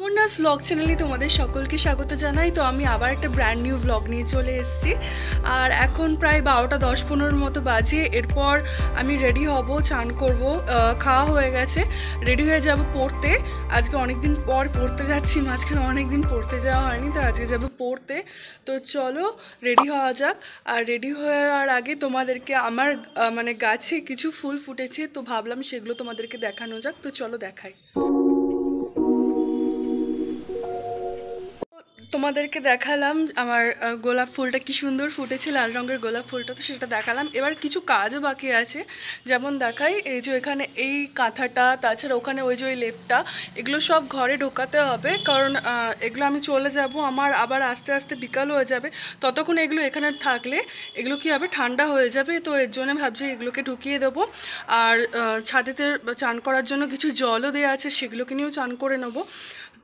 Amarnath blog চ্যানেলে তোমাদের সকলকে স্বাগত জানাই। তো আমি আবার একটা ব্র্যান্ড নিউ ব্লগ নিয়ে চলে এসেছি। আর এখন প্রায় 12টা 10-15 মতো বাজে। এরপর আমি রেডি হব, চান করব, খাওয়া হয়ে গেছে, রেডি হয়ে যাব পড়তে। আজকে অনেক দিন পর পড়তে যাচ্ছি, মাঝখানে অনেক দিন পড়তে যাওয়া হয়নি, তো আজকে যাব পড়তে। তো চলো রেডি হওয়া যাক। আর রেডি হওয়ার আগে তোমাদেরকে আমার মানে গাছে কিছু ফুল ফুটেছে, তো ভাবলাম সেগুলো তোমাদেরকে দেখানো যাক। তো চলো দেখাই। তোমাদেরকে দেখালাম আমার গোলাপ ফুলটা কি সুন্দর ফুটেছে, লাল রঙের গোলাপ ফুলটা, তো সেটা দেখালাম। এবার কিছু কাজও বাকি আছে, যেমন দেখাই এই যে এখানে এই কাঁথাটা, তাছাড়া ওখানে ওই যে ওই লেপটা, এগুলো সব ঘরে ঢোকাতে হবে, কারণ এগুলো আমি চলে যাব, আমার আবার আস্তে আস্তে বিকাল হয়ে যাবে। ততক্ষণ এগুলো এখানে থাকলে এগুলো কী হবে, ঠান্ডা হয়ে যাবে। তো এর জন্য ভাবছি এগুলোকে ঢুকিয়ে দেবো। আর ছাদেতে চান করার জন্য কিছু জলও দেওয়া আছে, সেগুলোকে নিয়েও চান করে নেবো।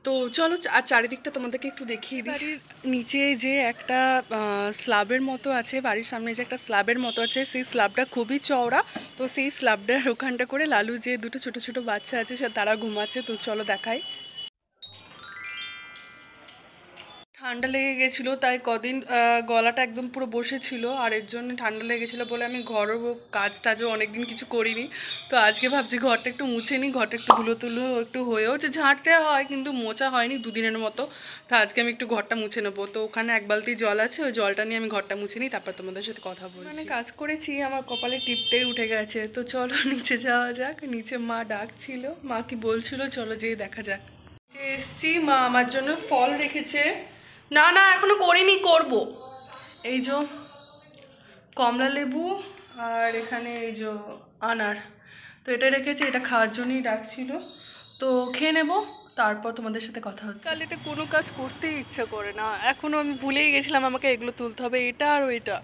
তো চলো, আর চারিদিকটা তোমাদেরকে একটু দেখিয়ে দিই। বাড়ির নিচে যে একটা স্ল্যাবের মতো আছে, বাড়ির সামনে যে একটা স্ল্যাবের মতো আছে, সেই স্ল্যাবটা খুবই চওড়া। তো সেই স্ল্যাবটার ওখানটা করে লালু যে দুটো ছোটো ছোটো বাচ্চা আছে তারা ঘুমাচ্ছে। তো চলো দেখাই। ঠান্ডা লেগে গেছিলো, তাই কদিন গলাটা একদম পুরো বসেছিল, আর এর জন্য ঠান্ডা লেগেছিলো বলে আমি ঘরও কাজ টাজও অনেকদিন কিছু করিনি। তো আজকে ভাবছি ঘরটা একটু মুছে নিই, ঘরটা একটু ধুলো তুলো একটু হয়েও যে ঝাঁটতে হয়, কিন্তু মোছা হয়নি দুদিনের মতো। তো আজকে আমি একটু ঘরটা মুছে নেবো। তো ওখানে এক বালতি জল আছে, ওই জলটা নিয়ে আমি ঘরটা মুছে নিই, তারপর তোমাদের সাথে কথা বলছি। মানে কাজ করেছি, আমার কপালে টিপটাই উঠে গেছে। তো চলো নিচে যাওয়া যাক। নিচে মা ডাকছিল, মা কি বলছিল, চলো যেয়ে দেখা যাক। এসছি, মা আমার জন্য ফল রেখেছে। না না এখনো করিনি, করব। এই যে কমলা লেবু, আর এখানে এই যে আনার, তো এটা রেখেছে, এটা খাওয়ার জন্যই ডাকছিল। তো খেয়ে নেব, তারপর তোমাদের সাথে কথা হচ্ছে। কালিতে কোনো কাজ করতেই ইচ্ছা করে না, এখনও আমি ভুলেই গেছিলাম আমাকে এগুলো তুলতে হবে, এটা আর ওইটা।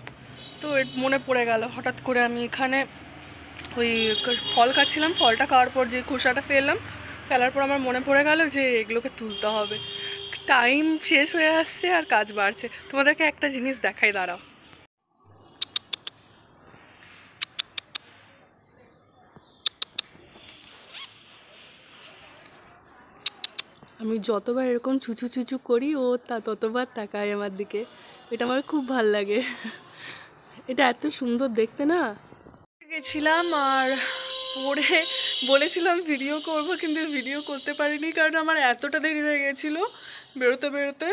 তো মনে পড়ে গেল হঠাৎ করে, আমি এখানে ওই ফল খাচ্ছিলাম, ফলটা খাওয়ার পর যে খোসাটা ফেলার পর আমার মনে পড়ে গেল যে এগুলোকে তুলতে হবে। টাইম শেষ হয়ে আসছে আর কাজ বাড়ছে। তোমাদেরকে একটা জিনিস দেখাই, দাঁড়াও। আমি যতবার এরকম ছুচু ছুচু করি, ও ততবার তাকায় আমার দিকে। এটা আমার খুব ভাল লাগে, এটা এত সুন্দর দেখতে না। গেছিলাম আর পরে বলেছিলাম ভিডিও করব, কিন্তু ভিডিও করতে পারিনি, কারণ আমার এতটা দেরি হয়ে গেছিলো বেরোতে বেরোতে,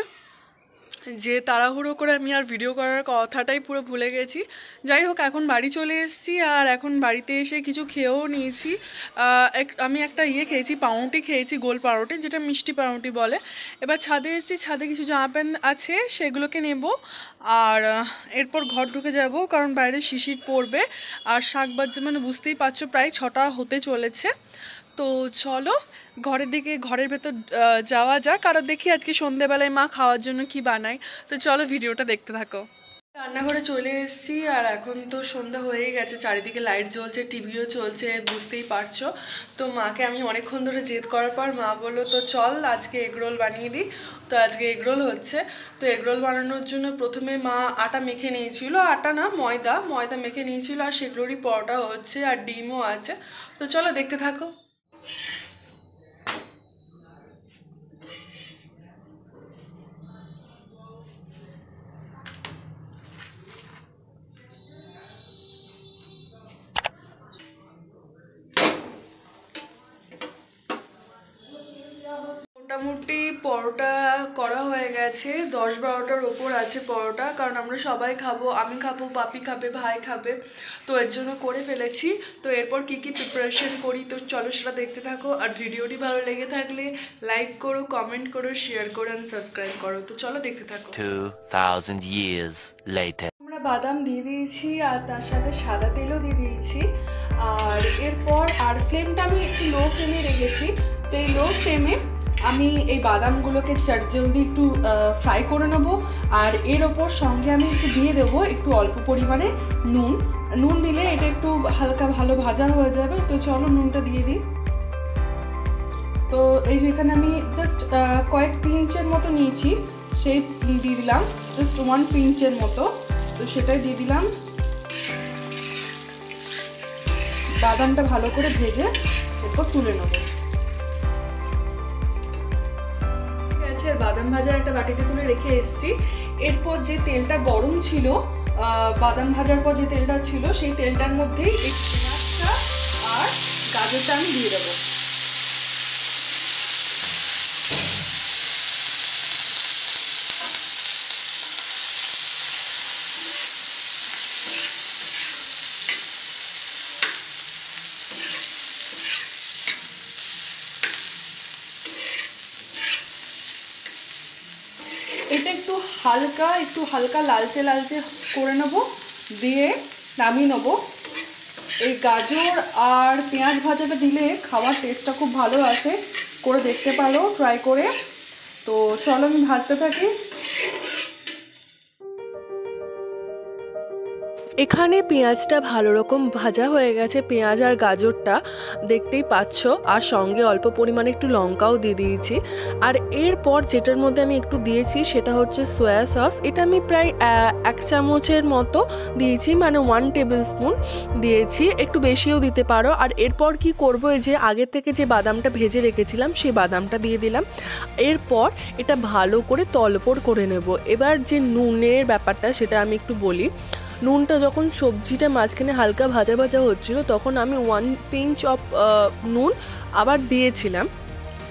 যে তাড়াহুড়ো করে আমি আর ভিডিও করার কথাটাই পুরো ভুলে গেছি। যাই হোক, এখন বাড়ি চলে এসেছি, আর এখন বাড়িতে এসে কিছু খেয়েও নিয়েছি। আমি একটা খেয়েছি, পাউরুটি খেয়েছি, গোল পাউরুটি, যেটা মিষ্টি পাউরুটি বলে। এবার ছাদে এসেছি, ছাদে কিছু জামা প্যান্ট আছে, সেগুলোকে নেব। আর এরপর ঘর ঢুকে যাব, কারণ বাইরে শিশির পড়বে। আর শাক বাজছে, মানে বুঝতেই পারছো প্রায় 6টা হতে চলেছে। তো চলো ঘরের ভেতর যাওয়া যাক, আর দেখি আজকে সন্ধেবেলায় মা খাওয়ার জন্য কি বানায়। তো চলো ভিডিওটা দেখতে থাকো। রান্নাঘরে চলে এসেছি, আর এখন তো সন্ধ্যা হয়েই গেছে, চারিদিকে লাইট জ্বলছে, টিভিও চলছে, বুঝতেই পারছো। তো মাকে আমি অনেকক্ষণ ধরে জেদ করার পর মা বললো তো চল আজকে এগরোল বানিয়ে দিই। তো আজকে এগরোল হচ্ছে। তো এগরোল বানানোর জন্য প্রথমে মা আটা মেখে নিয়েছিল, আটা না ময়দা মেখে নিয়েছিল, আর সেগুলোরই পরোটা হচ্ছে, আর ডিমও আছে। তো চলো দেখতে থাকো। মোটামুটি পরোটা করা হয়ে গেছে, 10-12টার ওপর আছে পরোটা, কারণ আমরা সবাই খাবো, আমি খাবো, পাপি খাবে, ভাই খাবে, তো এর জন্য করে ফেলেছি। তো এরপর কি কি প্রিপারেশন করি, তো চলো সেটা দেখতে থাকো। আর ভিডিওটি ভালো লেগে থাকলে লাইক করো, কমেন্ট করো, শেয়ার করো, আর সাবস্ক্রাইব করো। তো চলো দেখতে থাকো। 2000 years later. আমরা বাদাম দিয়ে দিয়েছি, আর তার সাথে সাদা তেলও দিয়ে দিয়েছি। আর এরপর ফ্লেমটা আমি একটু লো ফ্লেমে রেখেছি। তো এই লো ফ্লেমে আমি এই বাদামগুলোকে জলদি একটু ফ্রাই করে নেবো। আর এর ওপর সঙ্গে আমি একটু দিয়ে দেবো একটু অল্প পরিমাণে নুন দিলে এটা একটু হালকা ভালো ভাজা হয়ে যাবে। তো চলো নুনটা দিয়ে দিই। তো এই যে এখানে আমি জাস্ট কয়েক পিঞ্চের মতো নিয়েছি, সেই দিয়ে দিলাম, জাস্ট 1 পিঞ্চের মতো। তো সেটাই দিয়ে দিলাম। বাদামটা ভালো করে ভেজে এরপর তুলে নেবো। গেছে আর বাদাম ভাজা একটা বাটিতে তুলে রেখে এসেছি। এরপর যে তেলটা গরম ছিল, বাদাম ভাজার পর যে তেলটা ছিল সেই তেলটার মধ্যেই এই পেঁয়াজটা আর গাজরটা আমি দিয়ে দেবো। এটা একটু হালকা লালচে লালচে করে নেব, দিয়ে নামিয়ে নেব। এই গাজর আর পেঁয়াজ ভাজাটা দিলে খাওয়ার টেস্টটা খুব ভালো আসে, করে দেখতে পারো ট্রাই করে। তো চলো আমি ভাজতে থাকি। এখানে পেঁয়াজটা ভালো রকম ভাজা হয়ে গেছে, পেঁয়াজ আর গাজরটা দেখতেই পাচ্ছ, আর সঙ্গে অল্প পরিমাণে একটু লঙ্কাও দিয়ে দিয়েছি। আর এরপর যেটার মধ্যে আমি একটু দিয়েছি সেটা হচ্ছে সয়া সস। এটা আমি প্রায় 1 চামচের মতো দিয়েছি, মানে 1 টেবিল স্পুন দিয়েছি, একটু বেশিও দিতে পারো। আর এরপর কি করব, এই যে আগে থেকে যে বাদামটা ভেজে রেখেছিলাম সেই বাদামটা দিয়ে দিলাম। এরপর এটা ভালো করে তলপড় করে নেব। এবার যে নুনের ব্যাপারটা সেটা আমি একটু বলি। নুনটা যখন সবজিটা মাঝখানে হালকা ভাজা ভাজা হচ্ছিল তখন আমি 1 পিঞ্চ অফ নুন আবার দিয়েছিলাম।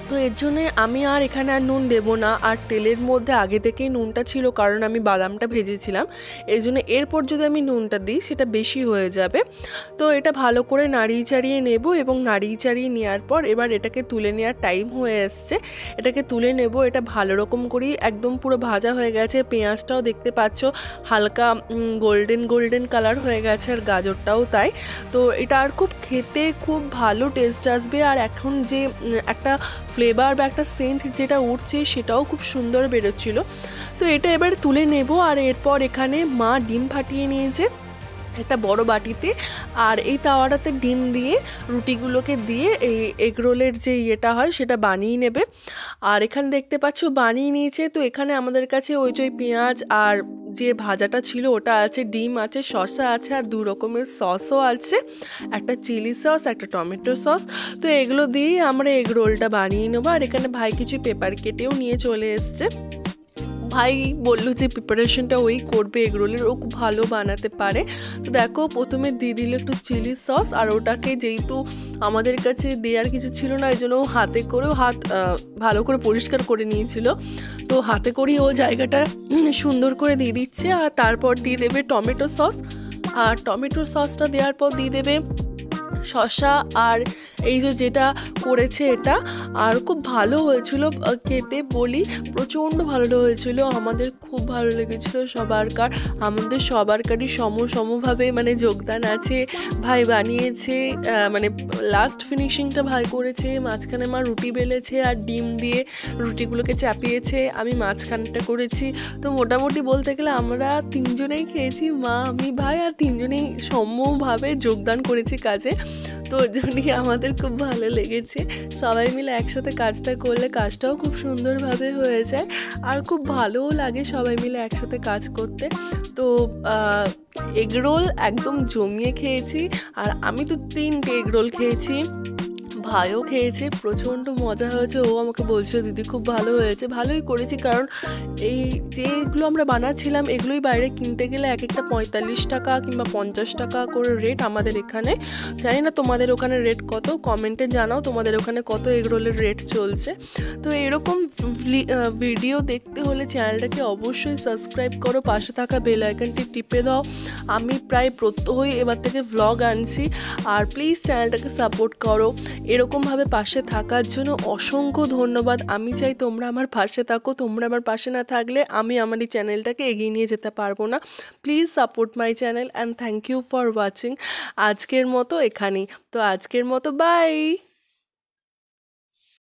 তো এর জন্যে আমি আর এখানে আর নুন দেবো না। আর তেলের মধ্যে আগে থেকেই নুনটা ছিল, কারণ আমি বাদামটা ভেজেছিলাম, এই জন্য এরপর যদি আমি নুনটা দিই সেটা বেশি হয়ে যাবে। তো এটা ভালো করে নাড়িয়ে চাড়িয়ে নেব, এবং নাড়িয়ে চাড়িয়ে নেওয়ার পর এবার এটাকে তুলে নেওয়ার টাইম হয়ে এসছে। এটাকে তুলে নেব। এটা ভালো রকম করেই একদম পুরো ভাজা হয়ে গেছে। পেঁয়াজটাও দেখতে পাচ্ছ হালকা গোল্ডেন কালার হয়ে গেছে, আর গাজরটাও তাই। তো এটা আর খুব খেতে খুব ভালো টেস্ট আসবে। আর এখন যে একটা ফ্লেভার বা একটা সেন্ট যেটা উঠছে সেটাও খুব সুন্দর বেরোচ্ছিল। তো এটা এবার তুলে নেব। আর এরপর এখানে মা ডিম ফাটিয়ে নিয়েছে একটা বড় বাটিতে, আর এই তাওয়াটাতে ডিম দিয়ে রুটিগুলোকে দিয়ে এই এগরোলের যে ইয়েটা হয় সেটা বানিয়ে নেবে। আর এখানে দেখতে পাচ্ছ বানিয়ে নিয়েছে। তো এখানে আমাদের কাছে ওই যে পেঁয়াজ আর যে ভাজাটা ছিল ওটা আছে, ডিম আছে, শসা আছে, আর 2 রকমের সসও আছে, একটা চিলি সস, একটা টমেটো সস। তো এগুলো দিয়েই আমরা এগ রোলটা বানিয়ে নেবো। আর এখানে ভাই কিছু পেপার কেটেও নিয়ে চলে এসছে। ভাই বললো যে প্রিপারেশনটা ওই করবে এগরোলের, ও খুব ভালো বানাতে পারে। তো দেখো প্রথমে দিয়ে দিল একটু চিলি সস, আর ওটাকে যেহেতু আমাদের কাছে দেওয়ার কিছু ছিল না এই জন্য হাতে করেও হাত ভালো করে পরিষ্কার করে নিয়েছিল। তো হাতে করেই ও জায়গাটা সুন্দর করে দিয়ে দিচ্ছে। আর তারপর দিয়ে দেবে টমেটো সস, আর টমেটো সসটা দেওয়ার পর দিয়ে দেবে শসা। আর এই যে যেটা করেছে এটা, আর খুব ভালো হয়েছিল খেতে, বলি প্রচণ্ড ভালো হয়েছিল। আমাদের খুব ভালো লেগেছিল সবারকার, আমাদের সবারকারই সমভাবে মানে যোগদান আছে। ভাই বানিয়েছে, মানে লাস্ট ফিনিশিংটা ভাই করেছে, মাঝখানে মা রুটি বেলেছে আর ডিম দিয়ে রুটিগুলোকে চাপিয়েছে, আমি মাঝখানটা করেছি। তো মোটামুটি বলতে গেলে আমরা 3 জনেই খেয়েছি, মা আমি ভাই, আর 3 জনেই সমভাবে যোগদান করেছি কাজে। তো ওর জন্যই আমাদের খুব ভালো লেগেছে। সবাই মিলে একসাথে কাজটা করলে কাজটাও খুব সুন্দরভাবে হয়ে যায়, আর খুব ভালোও লাগে সবাই মিলে একসাথে কাজ করতে। তো এগরোল একদম জমিয়ে খেয়েছি, আর আমি তো 3টে এগরোল খেয়েছি, ভাইও খেয়েছে, প্রচণ্ড মজা হয়েছে। ও আমাকে বলছিল দিদি খুব ভালো হয়েছে। ভালোই করেছি, কারণ এই যেগুলো আমরা বানাচ্ছিলাম এগুলোই বাইরে কিনতে গেলে এক একটা 45 টাকা কিংবা 50 টাকা করে রেট আমাদের এখানে। জানি না তোমাদের ওখানে রেট কত, কমেন্টে জানাও তোমাদের ওখানে কত এগরোলের রেট চলছে। তো এরকম ভিডিও দেখতে হলে চ্যানেলটাকে অবশ্যই সাবস্ক্রাইব করো, পাশে থাকা বেল আইকনটি টিপে দাও। আমি প্রায় প্রত্যহই এবার থেকে ভ্লগ আনছি, আর প্লিজ চ্যানেলটাকে সাপোর্ট করো। এরকমভাবে পাশে থাকার জন্য অসংখ্য ধন্যবাদ। আমি চাই তোমরা আমার পাশে থাকো, তোমরা আমার পাশে না থাকলে আমি আমার এই চ্যানেলটাকে এগিয়ে নিয়ে যেতে পারবো না। Please support my channel and thank you for watching. আজকের মতো এখানেই। তো আজকের মতো বাই।